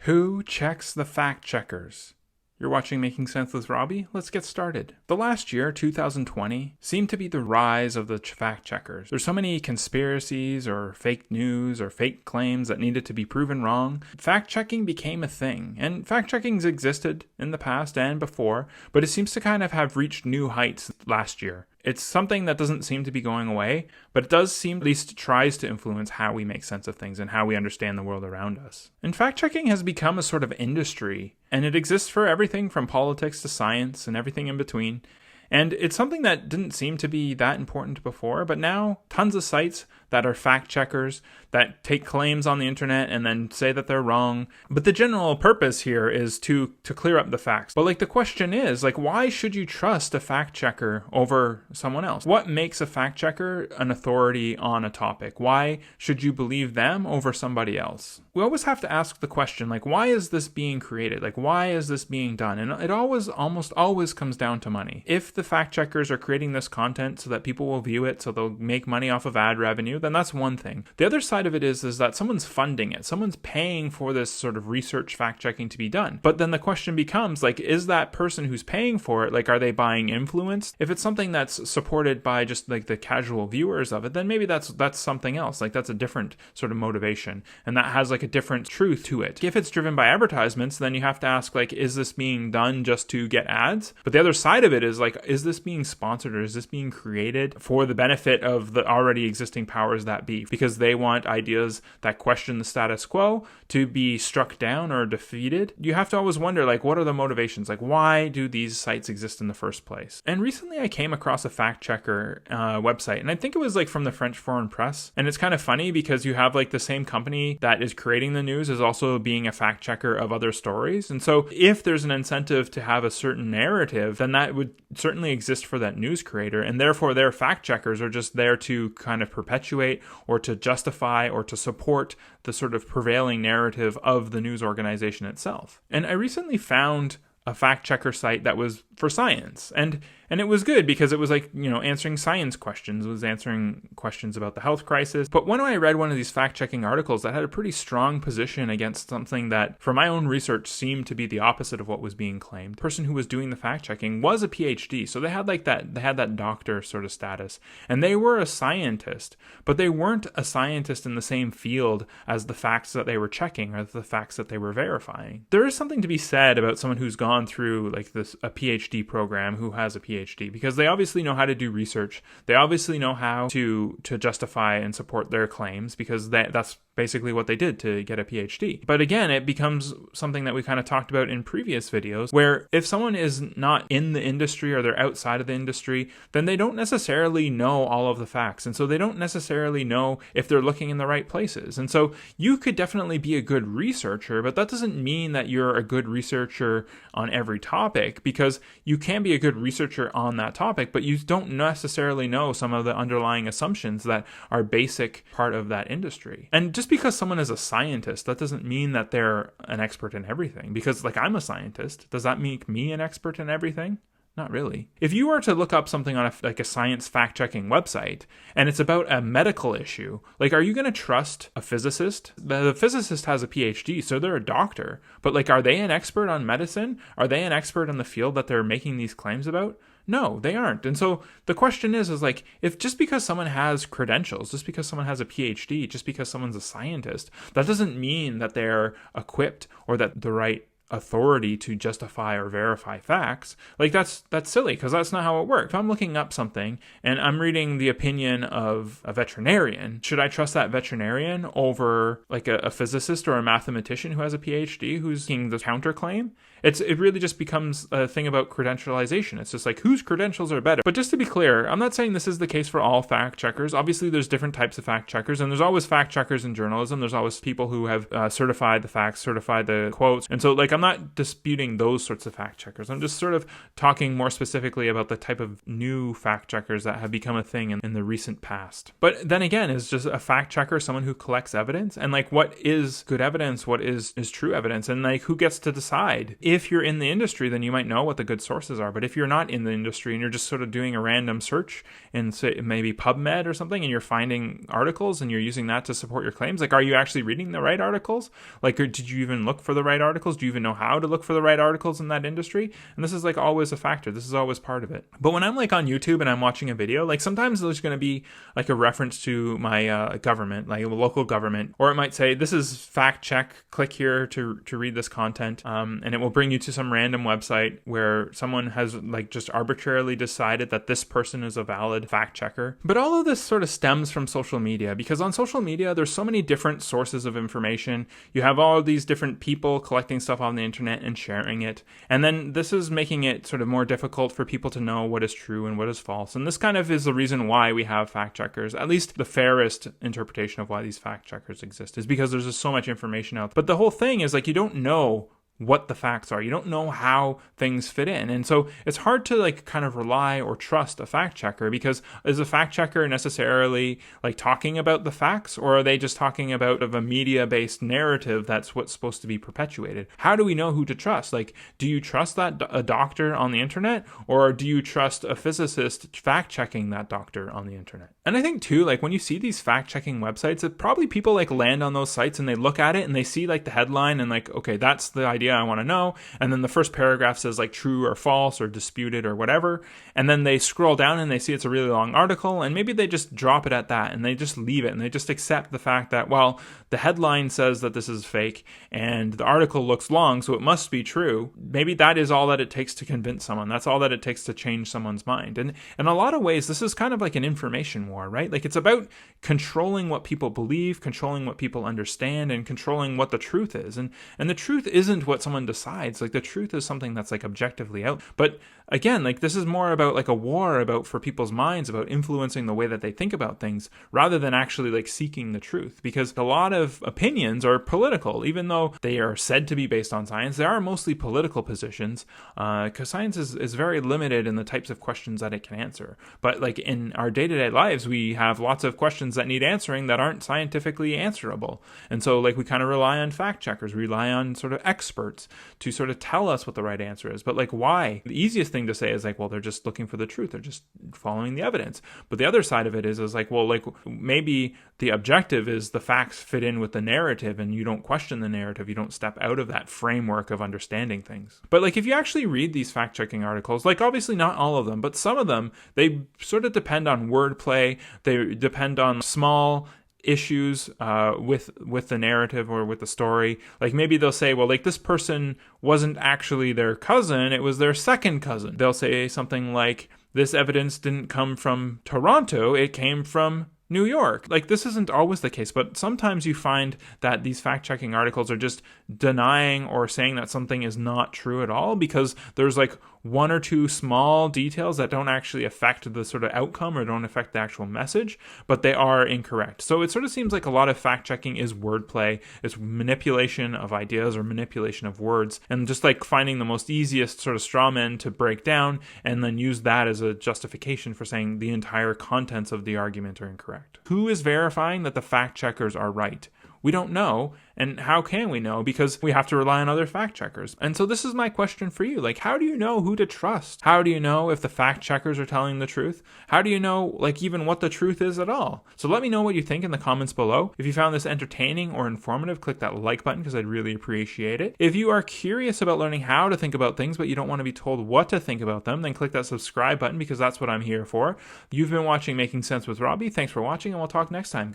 Who checks the fact checkers? You're watching Making Sense with Robbie? Let's get started. The last year, 2020, seemed to be the rise of the fact checkers. There's so many conspiracies or fake news or fake claims that needed to be proven wrong. Fact checking became a thing, and fact checking's existed in the past and before, but it seems to kind of have reached new heights last year. It's something that doesn't seem to be going away, but it does seem, at least tries to influence how we make sense of things and how we understand the world around us. And fact-checking has become a sort of industry, and it exists for everything from politics to science and everything in between. And it's something that didn't seem to be that important before, but now tons of sites that are fact checkers that take claims on the internet and then say that they're wrong. But the general purpose here is to clear up the facts. But the question is, why should you trust a fact checker over someone else? What makes a fact checker an authority on a topic? Why should you believe them over somebody else? We always have to ask the question, why is this being created? Why is this being done? And it almost always comes down to money. If the fact checkers are creating this content so that people will view it, so they'll make money off of ad revenue, then that's one thing. The other side of it is that someone's funding it. Someone's paying for this sort of research fact checking to be done. But then the question becomes, is that person who's paying for it, are they buying influence? If it's something that's supported by just the casual viewers of it, then maybe that's something else. That's a different sort of motivation. And that has a different truth to it. If it's driven by advertisements, then you have to ask, is this being done just to get ads? But the other side of it is this being sponsored or is this being created for the benefit of the already existing powers that be? Because they want ideas that question the status quo to be struck down or defeated. You have to always wonder, what are the motivations? Why do these sites exist in the first place? And recently I came across a fact checker website, and I think it was from the French Foreign Press. And it's kind of funny because you have the same company that is creating the news is also being a fact checker of other stories. And so if there's an incentive to have a certain narrative, then that would certainly exist for that news creator. And therefore their fact checkers are just there to kind of perpetuate or to justify or to support the sort of prevailing narrative of the news organization itself. And I recently found a fact checker site that was for science. And it was good because it was answering science questions. It was answering questions about the health crisis. But when I read one of these fact-checking articles that had a pretty strong position against something that, from my own research, seemed to be the opposite of what was being claimed. The person who was doing the fact-checking was a PhD. So they had that doctor sort of status. And they were a scientist, but they weren't a scientist in the same field as the facts that they were checking or the facts that they were verifying. There is something to be said about someone who's gone through a PhD program, who has a PhD, because they obviously know how to do research. They obviously know how to justify and support their claims, because that's basically what they did to get a PhD. But again, it becomes something that we kind of talked about in previous videos, where if someone is not in the industry or they're outside of the industry, then they don't necessarily know all of the facts. And so they don't necessarily know if they're looking in the right places. And so you could definitely be a good researcher, but that doesn't mean that you're a good researcher on every topic, because you can be a good researcher on that topic, but you don't necessarily know some of the underlying assumptions that are basic part of that industry. And just because someone is a scientist, that doesn't mean that they're an expert in everything. Because I'm a scientist. Does that make me an expert in everything? Not really. If you were to look up something on a science fact-checking website, and it's about a medical issue, are you going to trust a physicist? The physicist has a PhD, so they're a doctor. But are they an expert on medicine? Are they an expert in the field that they're making these claims about? No, they aren't. And so the question is if just because someone has credentials, just because someone has a PhD, just because someone's a scientist, that doesn't mean that they're equipped or that the right authority to justify or verify facts. That's silly, because that's not how it works. If I'm looking up something and I'm reading the opinion of a veterinarian, should I trust that veterinarian over a physicist or a mathematician who has a PhD who's making the counterclaim? It really just becomes a thing about credentialization. It's just whose credentials are better. But just to be clear, I'm not saying this is the case for all fact checkers. Obviously, there's different types of fact checkers, and there's always fact checkers in journalism. There's always people who have certified the facts, certified the quotes. And so I'm I'm not disputing those sorts of fact checkers. I'm just sort of talking more specifically about the type of new fact checkers that have become a thing in the recent past. But then again, is just a fact checker someone who collects evidence? And like, what is good evidence? What is true evidence? And like, who gets to decide? If you're in the industry, then you might know what the good sources are. But if you're not in the industry and you're just sort of doing a random search in, say, maybe PubMed or something, and you're finding articles and you're using that to support your claims, like, are you actually reading the right articles? Like, or did you even look for the right articles? Do you even know how to look for the right articles in that industry? And this is like always a factor. This is always part of it. But when I'm like on YouTube and I'm watching a video, like sometimes there's going to be like a reference to my government, like a local government, or it might say, this is fact check, click here to read this content. And it will bring you to some random website where someone has like just arbitrarily decided that this person is a valid fact checker. But all of this sort of stems from social media, because on social media, there's so many different sources of information. You have all of these different people collecting stuff on the internet and sharing it. And then this is making it sort of more difficult for people to know what is true and what is false. And this kind of is the reason why we have fact checkers. At least the fairest interpretation of why these fact checkers exist is because there's just so much information out there. But the whole thing is like, you don't know what the facts are. You don't know how things fit in. And so it's hard to like kind of rely or trust a fact checker, because is a fact checker necessarily like talking about the facts, or are they just talking about a media-based narrative that's what's supposed to be perpetuated? How do we know who to trust? Like, do you trust that a doctor on the internet, or do you trust a physicist fact checking that doctor on the internet? And I think too, like when you see these fact checking websites, it probably people like land on those sites and they look at it and they see like the headline and like, okay, that's the idea I want to know. And then the first paragraph says like true or false or disputed or whatever. And then they scroll down and they see it's a really long article, and maybe they just drop it at that and they just leave it and they just accept the fact that, well, the headline says that this is fake and the article looks long, so it must be true. Maybe that is all that it takes to convince someone. That's all that it takes to change someone's mind. And in a lot of ways, this is kind of like an information war, right? Like it's about controlling what people believe, controlling what people understand, and controlling what the truth is. And the truth isn't what someone decides. Like the truth is something that's like objectively out. But again, like this is more about like a war about for people's minds, about influencing the way that they think about things, rather than actually like seeking the truth. Because a lot of opinions are political, even though they are said to be based on science. They are mostly political positions, because science is very limited in the types of questions that it can answer. But like in our day-to-day lives, we have lots of questions that need answering that aren't scientifically answerable. And so like we kind of rely on fact checkers, rely on sort of experts to sort of tell us what the right answer is. But like, why? The easiest thing to say is like, well, they're just looking for the truth. They're just following the evidence. But the other side of it is like, well, like maybe the objective is the facts fit in with the narrative and you don't question the narrative. You don't step out of that framework of understanding things. But like, if you actually read these fact checking articles, like obviously not all of them, but some of them, they sort of depend on wordplay. They depend on small issues with the narrative or with the story. Like maybe they'll say, well, like this person wasn't actually their cousin, it was their second cousin. They'll say something like, this evidence didn't come from Toronto, it came from New York. Like this isn't always the case, but sometimes you find that these fact-checking articles are just denying or saying that something is not true at all because there's like one or two small details that don't actually affect the sort of outcome or don't affect the actual message, but they are incorrect. So it sort of seems like a lot of fact-checking is wordplay. It's manipulation of ideas or manipulation of words, and just like finding the most easiest sort of straw man to break down and then use that as a justification for saying the entire contents of the argument are incorrect. Who is verifying that the fact checkers are right? We don't know. And how can we know? Because we have to rely on other fact checkers. And so this is my question for you. Like, how do you know who to trust? How do you know if the fact checkers are telling the truth? How do you know, like, even what the truth is at all? So let me know what you think in the comments below. If you found this entertaining or informative, click that like button because I'd really appreciate it. If you are curious about learning how to think about things, but you don't want to be told what to think about them, then click that subscribe button because that's what I'm here for. You've been watching Making Sense with Robbie. Thanks for watching, and we'll talk next time.